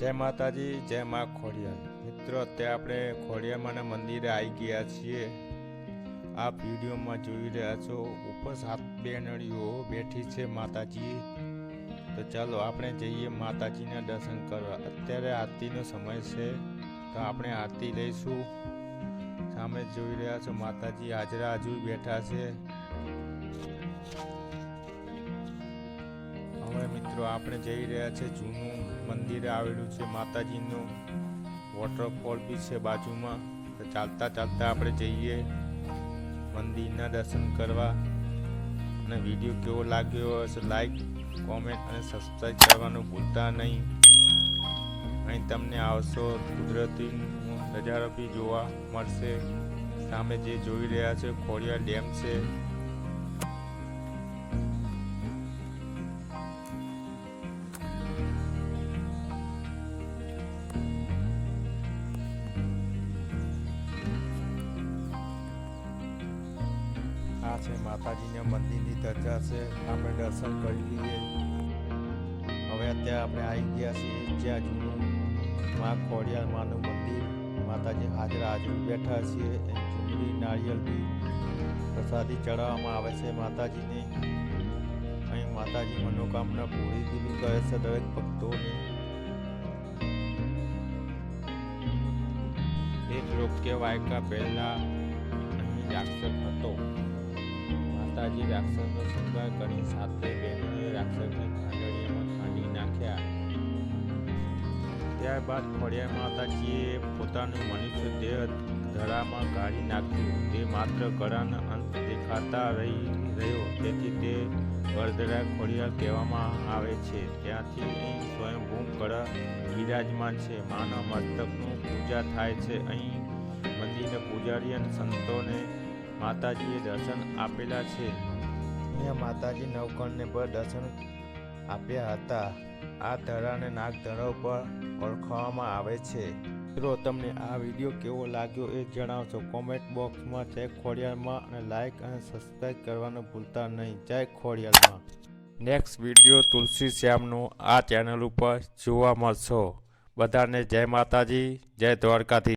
જય માતાજી, જય મા ખોડિયાર। મિત્રો, અત્યારે આપણે ખોડિયારમાંના મંદિરે આવી ગયા છીએ। આપ વિડીયોમાં જોઈ રહ્યા છો, ઉપર 7 બેનડીઓ બેઠી છે માતાજી। તો ચાલો આપણે જઈએ માતાજીના દર્શન કરવા। અત્યારે આરતીનો સમય છે, તો આપણે આરતી લઈશું। સામે જોઈ રહ્યા છો માતાજી હાજરા હજુ બેઠા છે। હવે મિત્રો આપણે જઈ રહ્યા છે, જૂનું મંદિર આવેલું છે માતાજીનું, વોટરફોલ બી છે બાજુમાં। તો ચાલતા ચાલતા આપણે જઈએ મંદિરના દર્શન કરવા। અને વિડીયો કેવો લાગ્યો હશે લાઈક, કોમેન્ટ અને સબસ્ક્રાઈબ કરવાનું ભૂલતા નહીં। અહીં તમને આવશો કુદરતી નજારો બી જોવા મળશે। સામે જે જોઈ રહ્યા છે ખોડિયાર ડેમ છે। આ છે માતાજીના મંદિરની ધજા છે, આપણે દર્શન કરી લઈએ। હવે અત્યારે આપણે આવી ગયા છીએ જ્યાં જૂનું મા ખોડિયાર માનું મંદિર, માતાજી હાજરા બેઠા છીએ। ચૂંદડી નારિયેલ બી પ્રસાદી ચડાવવામાં આવે છે માતાજીને। અહીં માતાજી મનોકામના પૂરી બી કરે છે દરેક ભક્તોની। એક રોક્ય વાયકા પહેલા અહીં રાક્ષસ હતો। માતાજી રાક્ષસનો શૃંગાર કરી 7 બહેનોએ રાક્ષસને ખાંડણીયામાં ખાંડી નાખ્યા। ત્યારબાદ ખોડિયાર માતાજીએ પોતાનું મનુષ્ય દેહ ધરામાં ગાળી નાખ્યું। તે માત્ર ગળાના અંત દેખાતા રહ્યો, તેથી તે વરધરા ખોડિયાર કહેવામાં આવે છે। ત્યાંથી અહીં સ્વયંભૂ ગળા વિરાજમાન છે। માના મસ્તકનું પૂજા થાય છે। અહીં મંદિરના પૂજારી અને સંતોને માતાજીએ દર્શન આપેલા છે। અહીંયા માતાજી નવકણને પર દર્શન આપ્યા હતા। આ ધરાને નાગધરા ઉપર ઓળખવામાં આવે છે। મિત્રો, તમને આ વિડીયો કેવો લાગ્યો એ જણાવશો કોમેન્ટ બોક્સમાં। જય ખોડિયારમાં અને લાઈક અને સબસ્ક્રાઈબ કરવાનું ભૂલતા નહીં। જય ખોડિયારમાં। નેક્સ્ટ વિડીયો તુલસી શ્યામનો આ ચેનલ ઉપર જોવા મળશો। બધાને જય માતાજી, જય દ્વારકાથી।